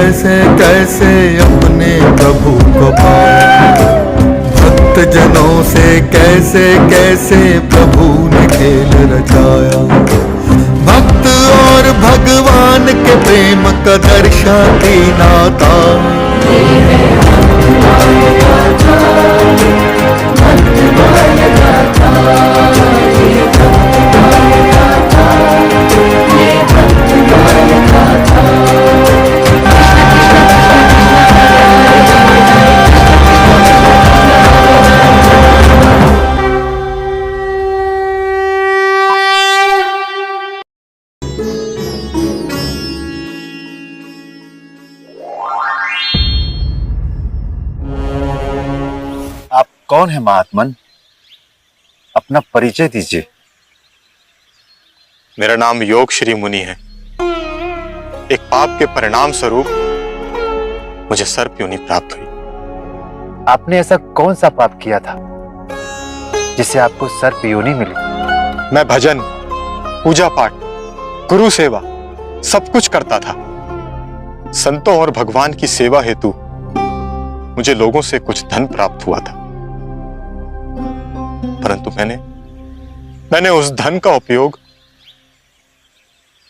कैसे कैसे अपने प्रभु को पाया, भक्त जनों से कैसे कैसे प्रभु ने खेल रचाया। भक्त और भगवान के प्रेम का दर्शाती नाता, आप कौन है महात्मन? अपना परिचय दीजिए। मेरा नाम योग श्री मुनि है। एक पाप के परिणाम स्वरूप मुझे सर्प योनि प्राप्त हुई। आपने ऐसा कौन सा पाप किया था जिससे आपको सर्प योनि मिली? मैं भजन, पूजा पाठ, गुरु सेवा सब कुछ करता था। संतों और भगवान की सेवा हेतु मुझे लोगों से कुछ धन प्राप्त हुआ था, परंतु मैंने उस धन का उपयोग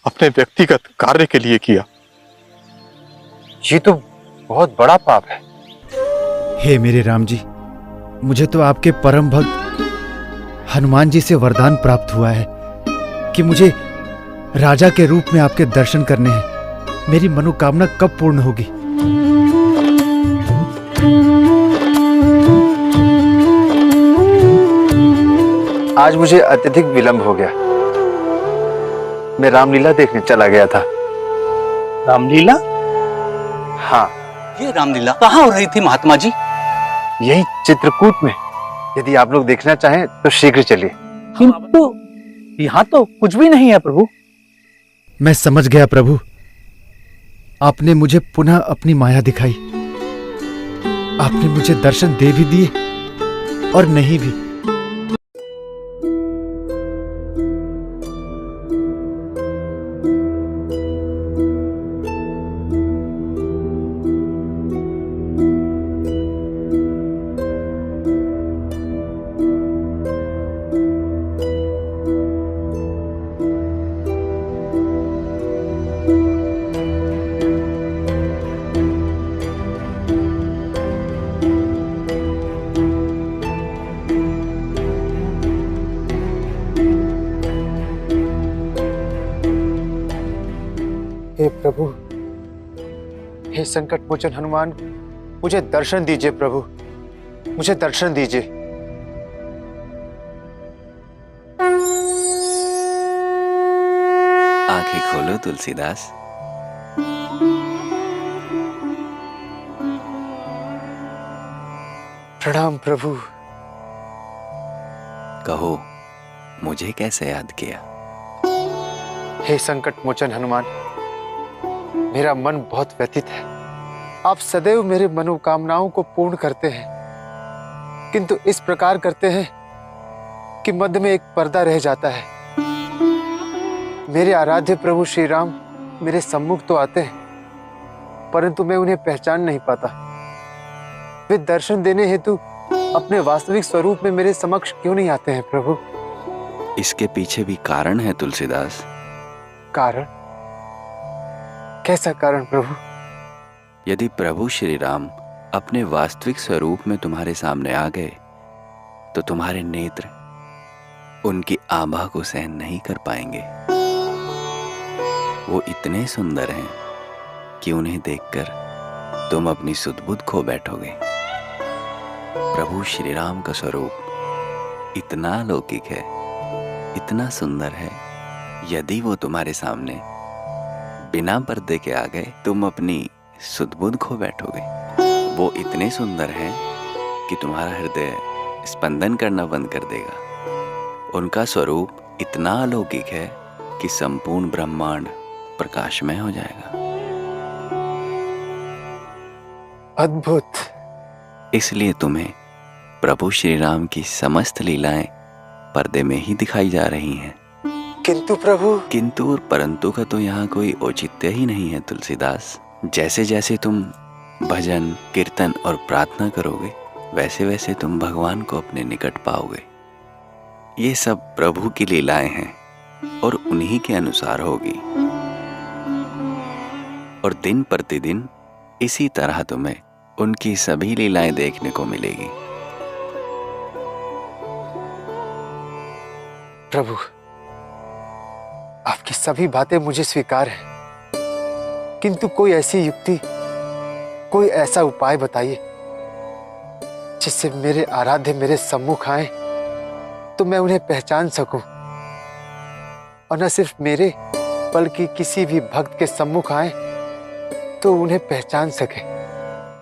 अपने व्यक्तिगत कार्य के लिए किया। ये तो बहुत बड़ा पाप है। हे मेरे राम जी, मुझे तो आपके परम भक्त हनुमान जी से वरदान प्राप्त हुआ है कि मुझे राजा के रूप में आपके दर्शन करने हैं। मेरी मनोकामना कब पूर्ण होगी? आज मुझे अत्यधिक विलंब हो गया। मैं रामलीला देखने चला गया था। रामलीला? हाँ, ये रामलीला कहाँ हो रही थी महात्मा जी? यही चित्रकूट में। यदि आप लोग देखना चाहें तो शीघ्र चलिए। किंतु यहाँ तो कुछ भी नहीं है प्रभु। मैं समझ गया प्रभु, आपने मुझे पुनः अपनी माया दिखाई। आपने मुझे दर्शन दे भी दिए और नहीं भी। हे प्रभु, हे संकट मोचन हनुमान, मुझे दर्शन दीजिए प्रभु, मुझे दर्शन दीजिए। आंखें खोलो तुलसीदास। प्रणाम प्रभु। कहो, मुझे कैसे याद किया? हे संकट मोचन हनुमान, मेरा मन बहुत व्यथित है। आप सदैव मेरे मनोकामनाओं को पूर्ण करते हैं, किंतु इस प्रकार करते हैं कि मध्य में एक पर्दा रह जाता है। मेरे आराध्य प्रभु श्री राम मेरे सम्मुख तो आते हैं, परंतु मैं उन्हें पहचान नहीं पाता। वे दर्शन देने हेतु अपने वास्तविक स्वरूप में मेरे समक्ष क्यों नहीं आते हैं प्रभु? इसके पीछे भी कारण है तुलसीदास। कारण? कैसा कारण प्रभु? यदि प्रभु श्री राम अपने वास्तविक स्वरूप में तुम्हारे सामने आ गए तो तुम्हारे नेत्र उनकी आभा को सहन नहीं कर पाएंगे। वो इतने सुंदर हैं कि उन्हें देखकर तुम अपनी सुध-बुध खो बैठोगे। प्रभु श्री राम का स्वरूप इतना अलौकिक है, इतना सुंदर है, यदि वो तुम्हारे सामने बिना पर्दे के आ गए तुम अपनी सुध-बुध खो बैठोगे। वो इतने सुंदर हैं कि तुम्हारा हृदय स्पंदन करना बंद कर देगा। उनका स्वरूप इतना अलौकिक है कि संपूर्ण ब्रह्मांड प्रकाशमय हो जाएगा। अद्भुत। इसलिए तुम्हें प्रभु श्री राम की समस्त लीलाएं पर्दे में ही दिखाई जा रही हैं। किंतु प्रभु। किंतु और परंतु का तो यहाँ कोई औचित्य ही नहीं है तुलसीदास। जैसे जैसे तुम भजन, कीर्तन और प्रार्थना करोगे, वैसे वैसे तुम भगवान को अपने निकट पाओगे। ये सब प्रभु की लीलाएं हैं और उन्हीं के अनुसार होगी। और दिन प्रतिदिन इसी तरह तुम्हें उनकी सभी लीलाएं देखने को मिलेगी। प्रभु, आपकी सभी बातें मुझे स्वीकार हैं, किंतु कोई ऐसी युक्ति, कोई ऐसा उपाय बताइए जिससे मेरे आराध्य मेरे सम्मुख आए तो मैं उन्हें पहचान सकूं, और न सिर्फ मेरे बल्कि किसी भी भक्त के सम्मुख आए तो उन्हें पहचान सके।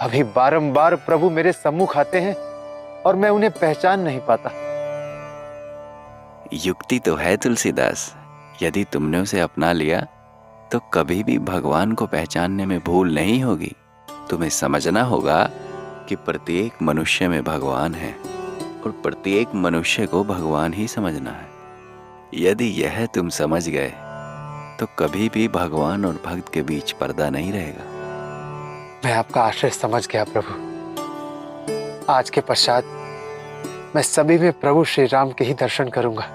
अभी बारंबार प्रभु मेरे सम्मुख आते हैं और मैं उन्हें पहचान नहीं पाता। युक्ति तो है तुलसीदास, यदि तुमने उसे अपना लिया तो कभी भी भगवान को पहचानने में भूल नहीं होगी। तुम्हें समझना होगा कि प्रत्येक मनुष्य में भगवान है और प्रत्येक मनुष्य को भगवान ही समझना है। यदि यह तुम समझ गए तो कभी भी भगवान और भक्त के बीच पर्दा नहीं रहेगा। मैं आपका आश्रय समझ गया प्रभु। आज के पश्चात मैं सभी में प्रभु श्री राम के ही दर्शन करूंगा।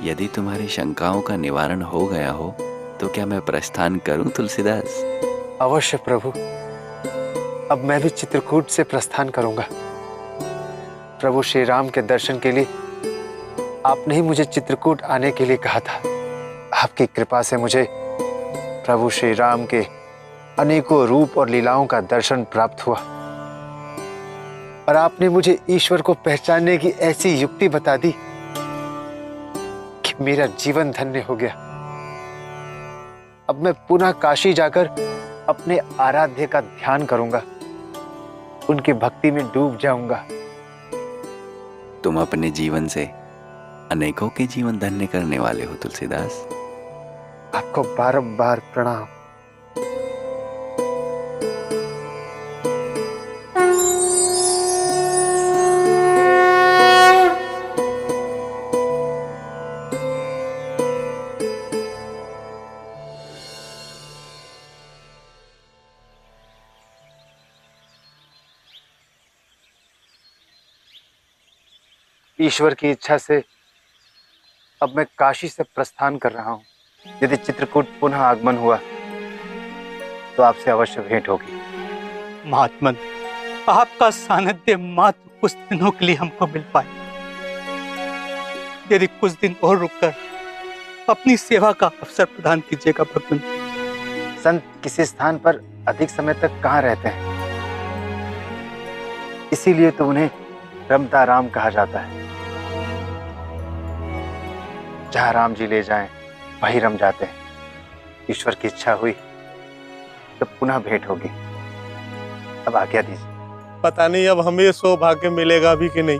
यदि तुम्हारी शंकाओं का निवारण हो गया हो तो क्या मैं प्रस्थान करूं तुलसीदास? अवश्य प्रभु, अब मैं भी चित्रकूट से प्रस्थान करूंगा। प्रभु श्री राम के दर्शन के लिए आपने ही मुझे चित्रकूट आने के लिए कहा था। आपकी कृपा से मुझे प्रभु श्री राम के अनेकों रूप और लीलाओं का दर्शन प्राप्त हुआ, और आपने मुझे ईश्वर को पहचानने की ऐसी युक्ति बता दी कि मेरा जीवन धन्य हो गया। अब मैं पुनः काशी जाकर अपने आराध्य का ध्यान करूंगा, उनकी भक्ति में डूब जाऊंगा। तुम अपने जीवन से अनेकों के जीवन धन्य करने वाले हो तुलसीदास। आपको बारंबार प्रणाम। ईश्वर की इच्छा से अब मैं काशी से प्रस्थान कर रहा हूं। यदि चित्रकूट पुनः आगमन हुआ तो आपसे अवश्य भेंट होगी। महात्मन, आपका सानिध्य मात्र कुछ दिनों के लिए हमको मिल पाए। यदि कुछ दिन और रुककर अपनी सेवा का अवसर प्रदान कीजिएगा भगवान। संत किसी स्थान पर अधिक समय तक कहाँ रहते हैं, इसीलिए तो उन्हें रमता राम कहा जाता है। जहाँ राम जी ले जाएं वही रम जाते हैं। ईश्वर की इच्छा हुई तो पुनः भेंट होगी। अब आज्ञा दीजिए। पता नहीं अब हमें सौभाग्य मिलेगा भी कि नहीं।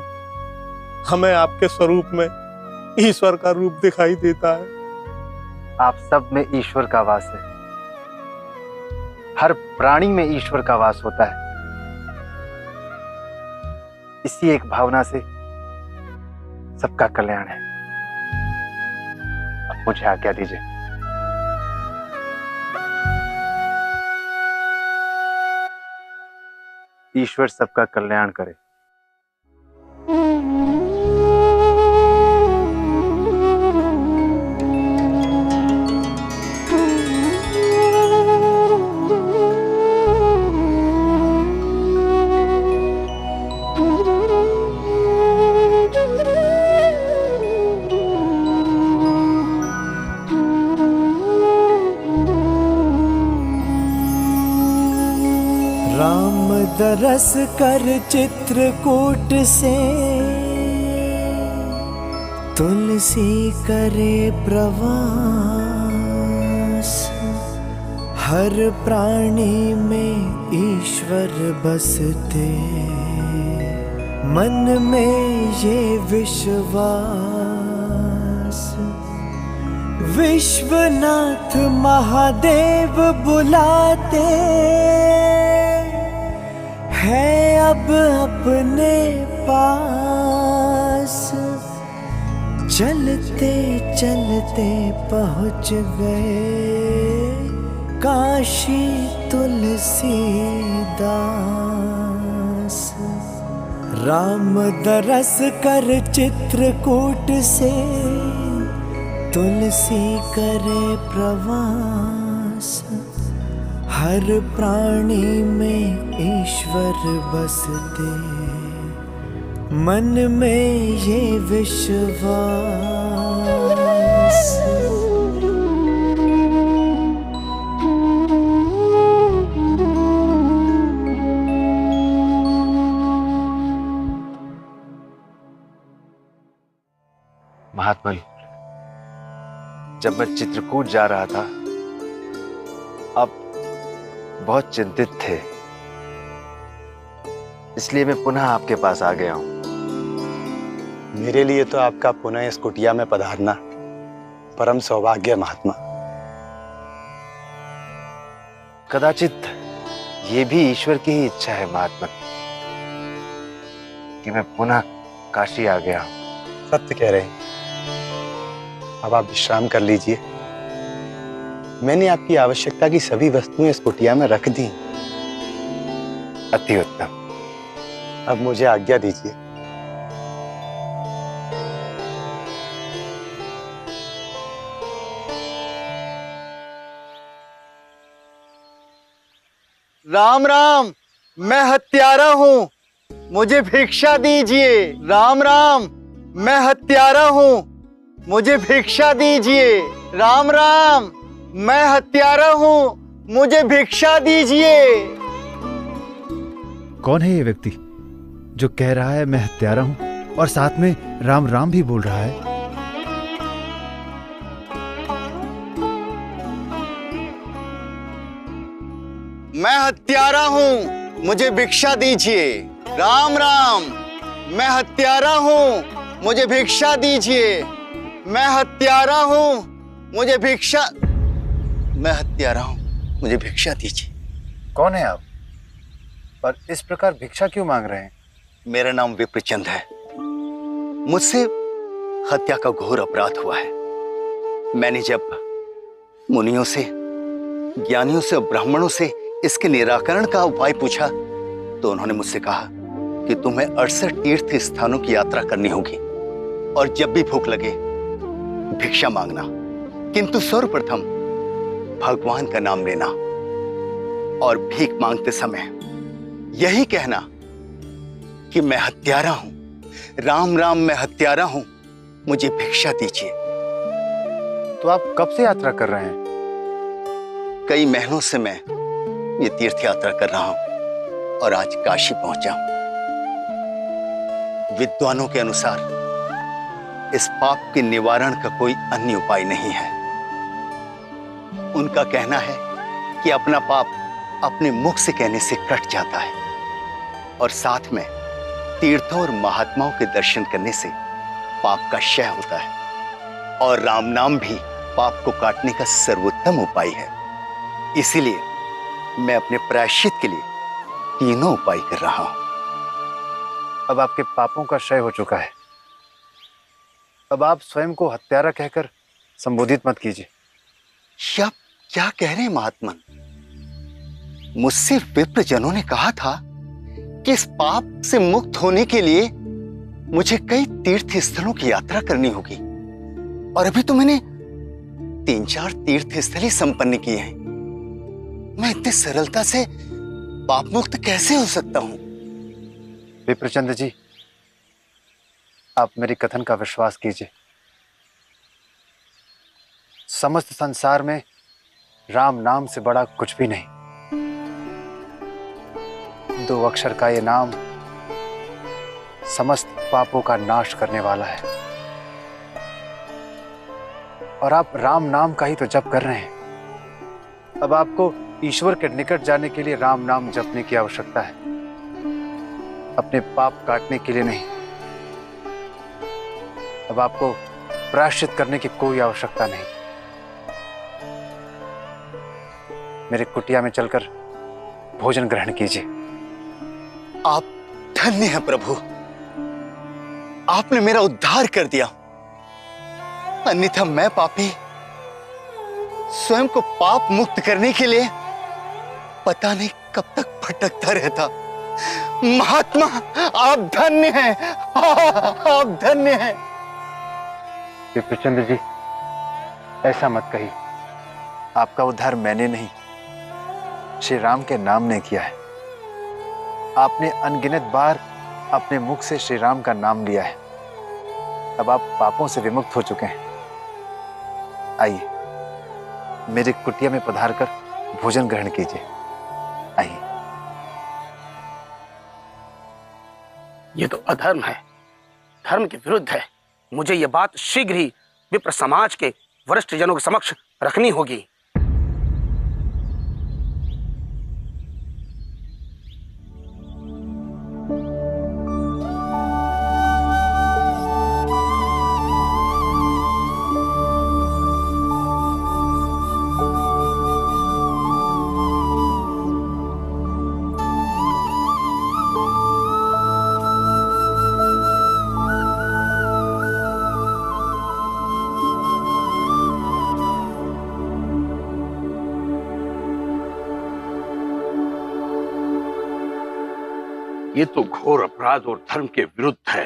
हमें आपके स्वरूप में ईश्वर का रूप दिखाई देता है। आप सब में ईश्वर का वास है। हर प्राणी में ईश्वर का वास होता है। इसी एक भावना से सबका कल्याण है। अब मुझे आज्ञा दीजिए। ईश्वर सबका कल्याण करे। राम दरस कर चित्रकूट से तुलसी करे प्रवास। हर प्राणी में ईश्वर बसते, मन में ये विश्वास। विश्वनाथ महादेव बुलाते है अब अपने पास। चलते चलते पहुँच गए काशी तुलसीदास। राम दरस कर चित्रकूट से तुलसी करे प्रवास। हर प्राणी में ईश्वर बसते, मन में ये विश्वास। महात्मन, जब मैं चित्रकूट जा रहा था, आप बहुत चिंतित थे, इसलिए मैं पुनः आपके पास आ गया हूं। मेरे लिए तो आपका पुनः इस कुटिया में पधारना परम सौभाग्य महात्मा। कदाचित ये भी ईश्वर की ही इच्छा है महात्मन कि मैं पुनः काशी आ गया हूं। सत्य कह रहे हैं। अब आप विश्राम कर लीजिए। मैंने आपकी आवश्यकता की सभी वस्तुएं इस कुटिया में रख दी। अति उत्तम। अब मुझे आज्ञा दीजिए। राम राम, मैं हत्यारा हूँ, मुझे भिक्षा दीजिए। राम राम, मैं हत्यारा हूँ, मुझे भिक्षा दीजिए। राम राम, मैं हत्यारा हूँ, मुझे भिक्षा दीजिए। कौन है ये व्यक्ति जो कह रहा है मैं हत्यारा हूं और साथ में राम राम भी बोल रहा है? मैं हत्यारा हूँ, मुझे भिक्षा दीजिए। राम राम, मैं हत्यारा हूँ, मुझे भिक्षा दीजिए। मैं हत्यारा हूँ, मुझे भिक्षा, मैं हत्यारा हूँ, मुझे भिक्षा दीजिए। कौन है आप और इस प्रकार भिक्षा क्यों मांग रहे हैं? मेरा नाम विप्रचंद है। मुझसे हत्या का घोर अपराध हुआ है। मैंने जब मुनियों से, ज्ञानियों से और ब्राह्मणों से इसके निराकरण का उपाय पूछा तो उन्होंने मुझसे कहा कि तुम्हें 68 तीर्थ स्थानों की यात्रा करनी होगी और जब भी भूख लगे भिक्षा मांगना, किंतु सर्वप्रथम भगवान का नाम लेना और भीख मांगते समय यही कहना कि मैं हत्यारा हूं, राम राम, मैं हत्यारा हूं, मुझे भिक्षा दीजिए। तो आप कब से यात्रा कर रहे हैं? कई महीनों से मैं ये तीर्थ यात्रा कर रहा हूं और आज काशी पहुंचा हूं। विद्वानों के अनुसार इस पाप के निवारण का कोई अन्य उपाय नहीं है। उनका कहना है कि अपना पाप अपने मुख से कहने से कट जाता है और साथ में तीर्थों और महात्माओं के दर्शन करने से पाप का क्षय होता है और राम नाम भी पाप को काटने का सर्वोत्तम उपाय है। इसीलिए मैं अपने प्रायश्चित के लिए तीनों उपाय कर रहा हूं। अब आपके पापों का क्षय हो चुका है। अब आप स्वयं को हत्यारा कहकर संबोधित मत कीजिए। आप क्या कह रहे हैं महात्मन? मुझसे विप्रजनों ने कहा था कि इस पाप से मुक्त होने के लिए मुझे कई तीर्थ स्थलों की यात्रा करनी होगी और अभी तो मैंने 3-4 तीर्थ स्थल ही संपन्न किए हैं। मैं इतनी सरलता से पाप मुक्त कैसे हो सकता हूं? विप्रचंद जी, आप मेरी कथन का विश्वास कीजिए। समस्त संसार में राम नाम से बड़ा कुछ भी नहीं। 2 अक्षर का ये नाम समस्त पापों का नाश करने वाला है और आप राम नाम का ही तो जप कर रहे हैं। अब आपको ईश्वर के निकट जाने के लिए राम नाम जपने की आवश्यकता है, अपने पाप काटने के लिए नहीं। अब आपको प्रायश्चित करने की कोई आवश्यकता नहीं। मेरे कुटिया में चलकर भोजन ग्रहण कीजिए। आप धन्य हैं प्रभु, आपने मेरा उद्धार कर दिया, अन्यथा मैं पापी स्वयं को पाप मुक्त करने के लिए पता नहीं कब तक भटकता रहता। महात्मा, आप धन्य हैं, आप धन्य हैं। विप्रचंद्र जी, ऐसा मत कहिए। आपका उद्धार मैंने नहीं, श्री राम के नाम ने किया है। आपने अनगिनत बार अपने मुख से श्री राम का नाम लिया है। अब आप पापों से विमुक्त हो चुके हैं। आइए, मेरी कुटिया में पधारकर भोजन ग्रहण कीजिए। आइए। ये तो अधर्म है, धर्म के विरुद्ध है। मुझे ये बात शीघ्र ही विप्र समाज के वरिष्ठ जनों के समक्ष रखनी होगी। ये तो घोर अपराध और धर्म के विरुद्ध है।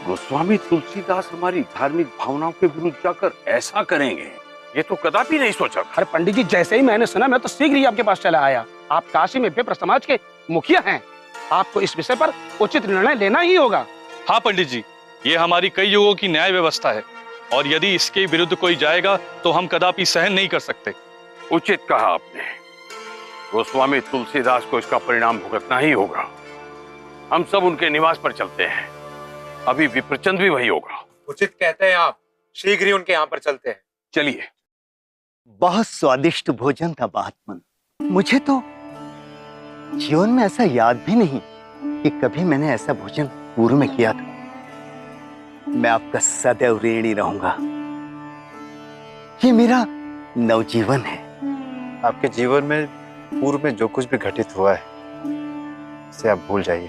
गोस्वामी तुलसीदास हमारी धार्मिक भावनाओं के विरुद्ध जाकर ऐसा करेंगे, ये तो कदापि नहीं सोचा। अरे पंडित जी, जैसे ही मैंने सुना मैं तो शीघ्र ही आपके पास चला आया। आप काशी में विप्र समाज के मुखिया हैं, आपको इस विषय पर उचित निर्णय लेना ही होगा। हाँ पंडित जी, ये हमारी कई युगों की न्याय व्यवस्था है और यदि इसके विरुद्ध कोई जाएगा तो हम कदापि सहन नहीं कर सकते। उचित कहा आपने। गोस्वामी तुलसीदास को इसका परिणाम भुगतना ही होगा। हम सब उनके निवास पर चलते हैं। अभी विप्रचंद भी वही होगा। उचित कहते हैं आप, शीघ्र ही उनके यहाँ पर चलते हैं। चलिए। बहुत स्वादिष्ट भोजन था महात्मन। मुझे तो जीवन में ऐसा याद भी नहीं कि कभी मैंने ऐसा भोजन पूर्व में किया था। मैं आपका सदैव ऋणी रहूंगा। ये मेरा नवजीवन है। आपके जीवन में पूर्व में जो कुछ भी घटित हुआ है उसे आप भूल जाइए।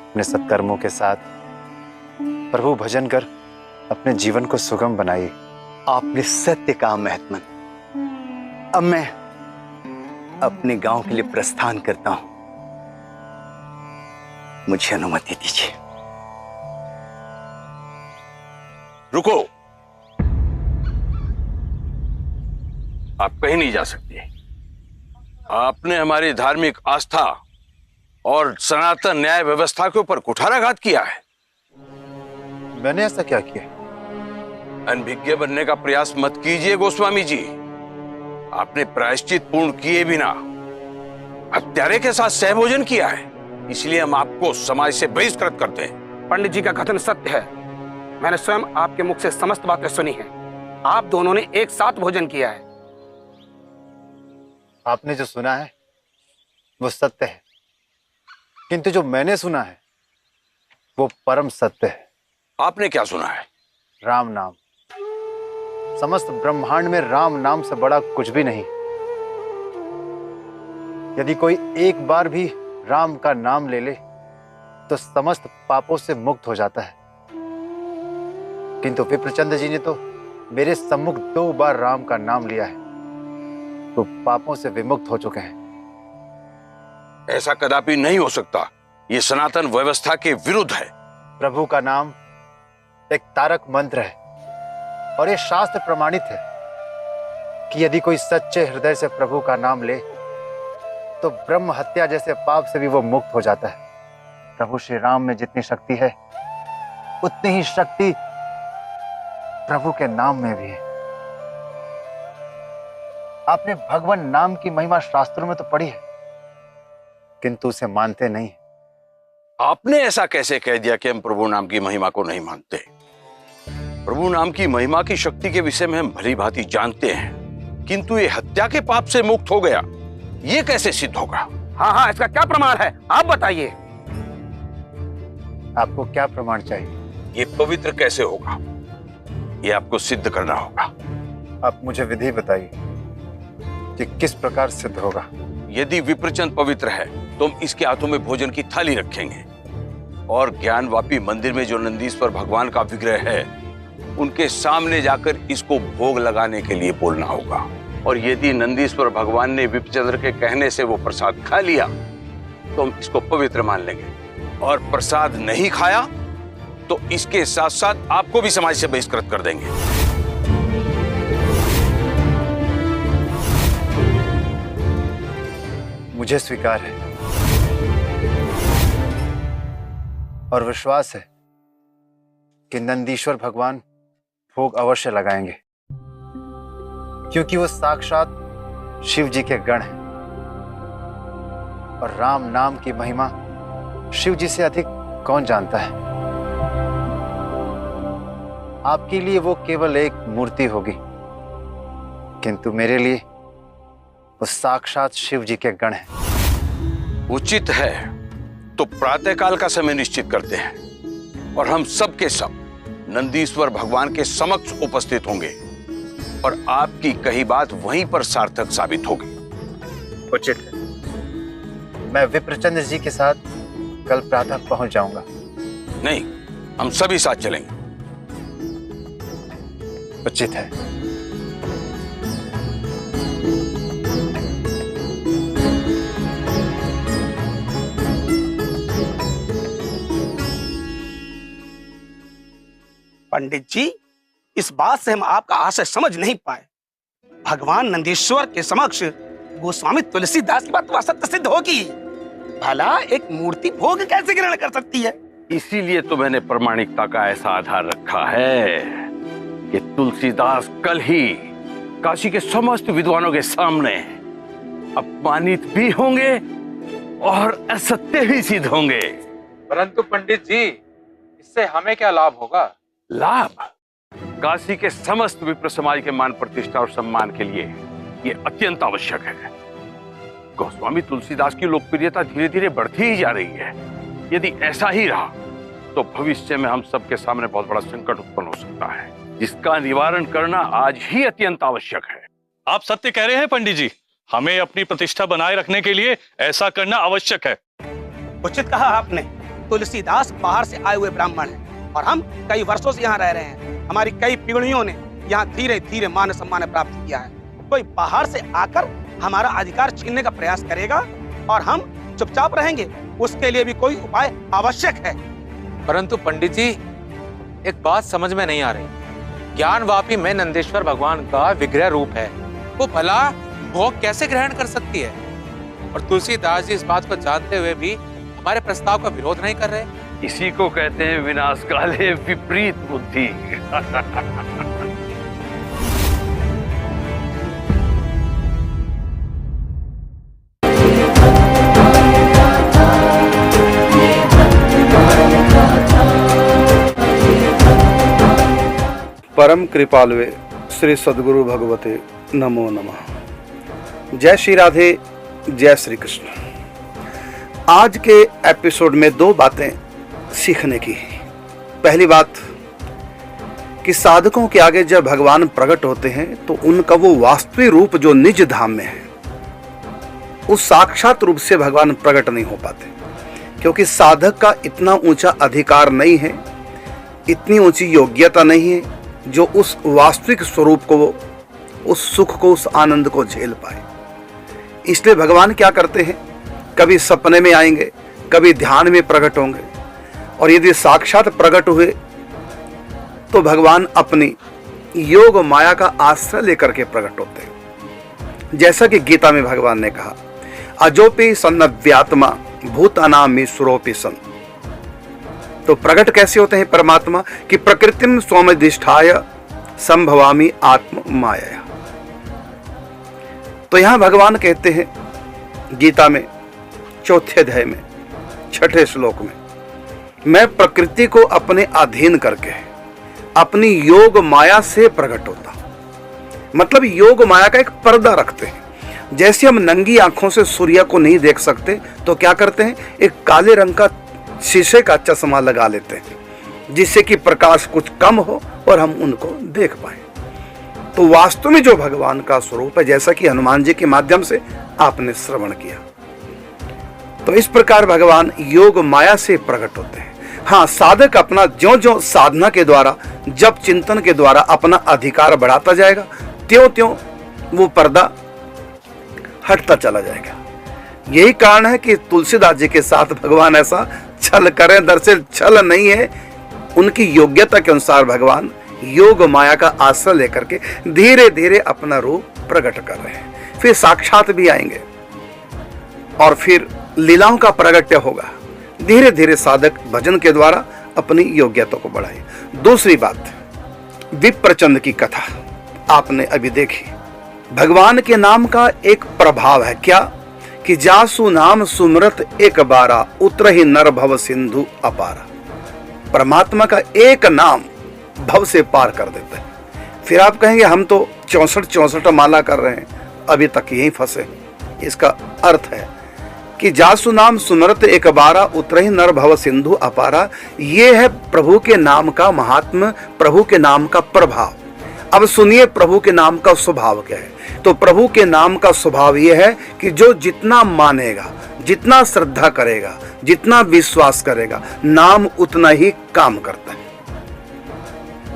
अपने सत्कर्मों के साथ प्रभु भजन कर अपने जीवन को सुगम बनाइए। आपने सत्य कहा महात्मन। अब मैं अपने गांव के लिए प्रस्थान करता हूं। मुझे अनुमति दीजिए। रुको, आप कहीं नहीं जा सकते। आपने हमारी धार्मिक आस्था और सनातन न्याय व्यवस्था के ऊपर कुठाराघात किया है। मैंने ऐसा क्या किया? अनभिज्ञ बनने का प्रयास मत कीजिए गोस्वामी जी। आपने प्रायश्चित पूर्ण किए बिना हत्यारे के साथ सहभोजन किया है, इसलिए हम आपको समाज से बहिष्कृत करते हैं। पंडित जी का कथन सत्य है। मैंने स्वयं आपके मुख से समस्त बातें सुनी हैं। आप दोनों ने एक साथ भोजन किया है। आपने जो सुना है वो सत्य है, किंतु जो मैंने सुना है वो परम सत्य है। आपने क्या सुना है? राम नाम। समस्त ब्रह्मांड में राम नाम से बड़ा कुछ भी नहीं। यदि कोई एक बार भी राम का नाम ले ले तो समस्त पापों से मुक्त हो जाता है। किंतु विप्रचंद जी ने तो मेरे सम्मुख 2 बार राम का नाम लिया है, तो पापों से विमुक्त हो चुके हैं। ऐसा कदापि नहीं हो सकता। ये सनातन व्यवस्था के विरुद्ध है। प्रभु का नाम एक तारक मंत्र है और ये शास्त्र प्रमाणित है कि यदि कोई सच्चे हृदय से प्रभु का नाम ले तो ब्रह्म हत्या जैसे पाप से भी वो मुक्त हो जाता है। प्रभु श्री राम में जितनी शक्ति है उतनी ही शक्ति प्रभु के नाम में भी है। आपने भगवान नाम की महिमा शास्त्रों में तो पढ़ी है, किंतु उसे मानते नहीं। आपने ऐसा कैसे कह दिया कि हम प्रभु नाम की महिमा को नहीं मानते? प्रभु नाम की महिमा की शक्ति के विषय में हम भली भांति जानते हैं, किंतु ये हत्या के पाप से मुक्त हो गया, ये कैसे सिद्ध होगा? हाँ, इसका क्या प्रमाण है, आप बताइए। आपको क्या प्रमाण चाहिए? ये पवित्र कैसे होगा, ये आपको सिद्ध करना होगा। आप मुझे विधि बताइए कि किस प्रकार सिद्ध होगा। यदि विप्रचंद पवित्र है तो हम इसके हाथों में भोजन की थाली रखेंगे और ज्ञानवापी मंदिर में जो नंदीश्वर भगवान का विग्रह है उनके सामने जाकर इसको भोग लगाने के लिए बोलना होगा। और यदि नंदीश्वर भगवान ने विप्रचंद्र के कहने से वो प्रसाद खा लिया तो हम इसको पवित्र मान लेंगे, और प्रसाद नहीं खाया तो इसके साथ साथ आपको भी समाज से बहिष्कृत कर देंगे। मुझे स्वीकार है और विश्वास है कि नंदीश्वर भगवान भोग अवश्य लगाएंगे, क्योंकि वो साक्षात शिव जी के गण हैं और राम नाम की महिमा शिव जी से अधिक कौन जानता है। आपके लिए वो केवल एक मूर्ति होगी, किंतु मेरे लिए वो साक्षात शिव जी के गण हैं। उचित है तो प्रातःकाल का समय निश्चित करते हैं और हम सब के सब नंदीश्वर भगवान के समक्ष उपस्थित होंगे और आपकी कही बात वहीं पर सार्थक साबित होगी। उचित है। मैं विप्रचंद्र जी के साथ कल प्रातः पहुंच जाऊंगा। नहीं, हम सभी साथ चलेंगे। उचित है। पंडित जी, इस बात से हम आपका आशय समझ नहीं पाए। भगवान नंदीश्वर के समक्ष गोस्वामी तुलसीदास की बात तो असत्य सिद्ध होगी। भला एक मूर्ति भोग कैसे ग्रहण कर सकती है? इसीलिए तो मैंने प्रामाणिकता का ऐसा आधार रखा है कि तुलसीदास कल ही काशी के समस्त विद्वानों के सामने अपमानित भी होंगे और असत्य भी सिद्ध होंगे। परंतु पंडित जी, इससे हमें क्या लाभ होगा? लाभ काशी के समस्त विप्र समाज के मान प्रतिष्ठा और सम्मान के लिए ये अत्यंत आवश्यक है। गोस्वामी तुलसीदास की लोकप्रियता धीरे धीरे बढ़ती ही जा रही है। यदि ऐसा ही रहा तो भविष्य में हम सबके सामने बहुत बड़ा संकट उत्पन्न हो सकता है, जिसका निवारण करना आज ही अत्यंत आवश्यक है। आप सत्य कह रहे हैं पंडित जी। हमें अपनी प्रतिष्ठा बनाए रखने के लिए ऐसा करना आवश्यक है। उचित कहा आपने। तुलसीदास बाहर से आए हुए ब्राह्मण हैं और हम कई वर्षों से यहाँ रह रहे हैं। हमारी कई पीढ़ियों ने यहाँ धीरे धीरे मान सम्मान प्राप्त किया है। कोई बाहर से आकर हमारा अधिकार छीनने का प्रयास करेगा और हम चुपचाप रहेंगे, उसके लिए भी कोई उपाय आवश्यक है। परंतु पंडित जी, एक बात समझ में नहीं आ रही। ज्ञानवापी में नंदेश्वर भगवान का विग्रह रूप है, वो भला भोग कैसे ग्रहण कर सकती है? और तुलसीदास जी इस बात को जानते हुए भी हमारे प्रस्ताव का विरोध नहीं कर रहे। इसी को कहते हैं विनाश काले विपरीत बुद्धि। परम कृपालुवे श्री सद्गुरु भगवते नमो नमः। जय श्री राधे, जय श्री कृष्ण। आज के एपिसोड में दो बातें सीखने की। पहली बात कि साधकों के आगे जब भगवान प्रकट होते हैं तो उनका वो वास्तविक रूप जो निज धाम में है, उस साक्षात रूप से भगवान प्रकट नहीं हो पाते, क्योंकि साधक का इतना ऊंचा अधिकार नहीं है, इतनी ऊंची योग्यता नहीं है जो उस वास्तविक स्वरूप को, उस सुख को, उस आनंद को झेल पाए। इसलिए भगवान क्या करते हैं, कभी सपने में आएंगे, कभी ध्यान में प्रकट होंगे, और यदि साक्षात प्रकट हुए तो भगवान अपनी योग माया का आश्रय लेकर के प्रकट होते हैं। जैसा कि गीता में भगवान ने कहा, अजोपि सन्नव्यात्मा भूतानाम ईश्वरोपि सन। तो प्रकट कैसे होते हैं परमात्मा? कि प्रकृतिम स्वमधिष्ठाय संभवामि आत्म माया। तो यहां भगवान कहते हैं गीता में चौथे अध्याय में 6ठे श्लोक में, मैं प्रकृति को अपने अधीन करके अपनी योग माया से प्रकट होता हूं। मतलब योग माया का एक पर्दा रखते हैं। जैसे हम नंगी आंखों से सूर्य को नहीं देख सकते तो क्या करते हैं, एक काले रंग का शीशे का चश्मा लगा लेते हैं, जिससे कि प्रकाश कुछ कम हो और हम उनको देख पाए। तो वास्तव में जो भगवान का स्वरूप है, जैसा कि हनुमान जी के माध्यम से आपने श्रवण किया, तो इस प्रकार भगवान योग माया से प्रकट होते हैं। हाँ, साधक अपना ज्यों ज्यों साधना के द्वारा, जब चिंतन के द्वारा अपना अधिकार बढ़ाता जाएगा, त्यों त्यों वो पर्दा हटता चला जाएगा। यही कारण है कि तुलसीदास जी के साथ भगवान ऐसा छल करें। दरअसल छल नहीं है, उनकी योग्यता के अनुसार भगवान योग माया का आश्रय लेकर के धीरे धीरे अपना रूप प्रकट कर रहे हैं। फिर साक्षात भी आएंगे और फिर लीलाओं का प्रगट्य होगा। धीरे धीरे साधक भजन के द्वारा अपनी योग्यता को बढ़ाए। दूसरी बात, विप्रचंद की कथा आपने अभी देखी। भगवान के नाम का एक प्रभाव है क्या कि जासु नाम सुमरत एक बारा, उतरहि नर भव सिंधु अपारा। परमात्मा का एक नाम भव से पार कर देता है। फिर आप कहेंगे हम तो 64 माला कर रहे हैं, अभी तक यही फंसे। इसका अर्थ है कि जासु नाम सुमरत एक बारा, उतरहि नर भव सिंधु अपारा। ये है प्रभु के नाम का महात्म, प्रभु के नाम का प्रभाव। अब सुनिए प्रभु के नाम का स्वभाव क्या है। तो प्रभु के नाम का स्वभाव यह है कि जो जितना मानेगा, जितना श्रद्धा करेगा, जितना विश्वास करेगा, नाम उतना ही काम करता है।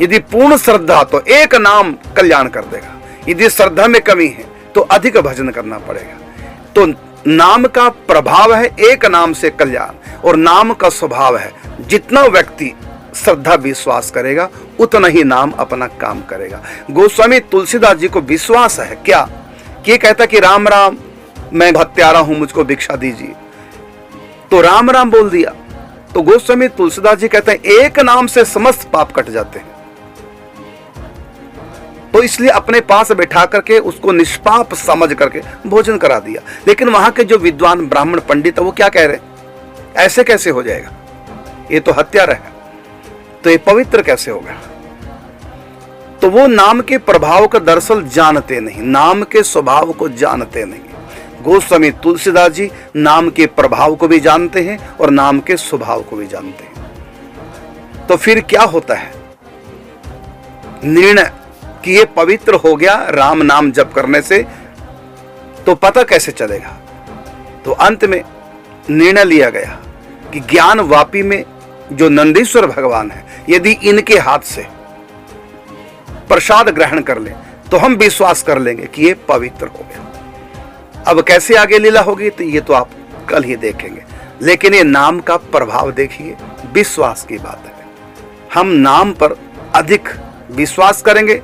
यदि पूर्ण श्रद्धा तो एक नाम कल्याण कर देगा, यदि श्रद्धा में कमी है तो अधिक भजन करना पड़ेगा। तो नाम का प्रभाव है एक नाम से कल्याण, और नाम का स्वभाव है जितना व्यक्ति श्रद्धा विश्वास करेगा उतना ही नाम अपना काम करेगा। गोस्वामी तुलसीदास जी को विश्वास है क्या कि ये कहता कि राम राम मैं हत्यारा हूं, मुझको भिक्षा दीजिए, तो राम राम बोल दिया। तो गोस्वामी तुलसीदास जी कहते हैं एक नाम से समस्त पाप कट जाते हैं। तो इसलिए अपने पास बैठा करके उसको निष्पाप समझ करके भोजन करा दिया। लेकिन वहां के जो विद्वान ब्राह्मण पंडित है वो क्या कह रहे हैं, ऐसे कैसे हो जाएगा, ये तो हत्यारा है, तो ये पवित्र कैसे होगा। तो वो नाम के प्रभाव का दरअसल जानते नहीं, नाम के स्वभाव को जानते नहीं। गोस्वामी तुलसीदास जी नाम के प्रभाव को भी जानते हैं और नाम के स्वभाव को भी जानते हैं। तो फिर क्या होता है निर्णय कि ये पवित्र हो गया राम नाम जप करने से, तो पता कैसे चलेगा। तो अंत में निर्णय लिया गया कि ज्ञान वापी में जो नंदीश्वर भगवान है, यदि इनके हाथ से प्रसाद ग्रहण कर ले तो हम विश्वास कर लेंगे कि ये पवित्र हो गया। अब कैसे आगे लीला होगी तो ये तो आप कल ही देखेंगे। लेकिन ये नाम का प्रभाव देखिए, विश्वास की बात है। हम नाम पर अधिक विश्वास करेंगे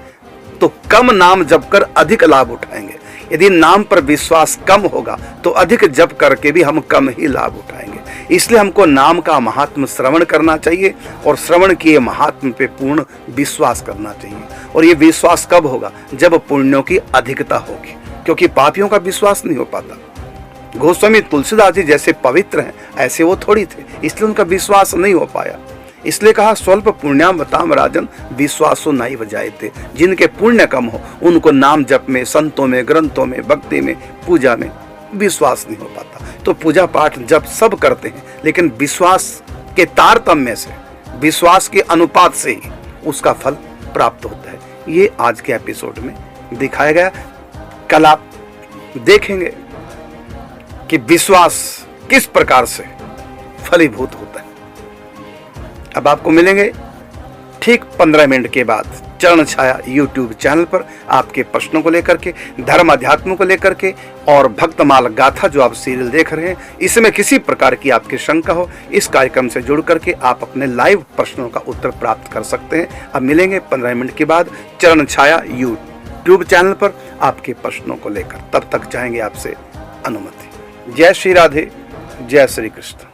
तो कम नाम जप कर अधिक लाभ उठाएंगे। यदि नाम पर विश्वास कम होगा तो अधिक जप करके भी हम कम ही लाभ उठाएंगे। इसलिए हमको नाम का महात्म श्रवण करना चाहिए और श्रवण किए महात्म पे पूर्ण विश्वास करना चाहिए। और ये विश्वास कब होगा, जब पुण्यों की अधिकता होगी, क्योंकि पापियों का विश्वास नहीं हो पाता। गोस्वामी तुलसीदास जी जैसे पवित्र हैं ऐसे वो थोड़ी थे, इसलिए उनका विश्वास नहीं हो पाया। इसलिए कहा स्वल्प पुण्यामताम राजन विश्वासो नाई जायते। जिनके पुण्य कम हो उनको नाम जप में, संतों में, ग्रंथों में, भक्ति में, पूजा में विश्वास नहीं हो पाता। तो पूजा पाठ जब सब करते हैं, लेकिन विश्वास के तारतम्य से, विश्वास के अनुपात से ही उसका फल प्राप्त होता है। ये आज के एपिसोड में दिखाया गया। कल आप देखेंगे कि विश्वास किस प्रकार से फलीभूत होता है। अब आपको मिलेंगे ठीक 15 मिनट के बाद चरण छाया यूट्यूब चैनल पर आपके प्रश्नों को लेकर के, धर्म अध्यात्म को लेकर के, और भक्तमाल गाथा जो आप सीरियल देख रहे हैं, इसमें किसी प्रकार की आपकी शंका हो, इस कार्यक्रम से जुड़ करके आप अपने लाइव प्रश्नों का उत्तर प्राप्त कर सकते हैं। अब मिलेंगे 15 मिनट के बाद चरण छाया यूट्यूब चैनल पर आपके प्रश्नों को लेकर। तब तक चाहेंगे आपसे अनुमति। जय श्री राधे, जय श्री कृष्ण।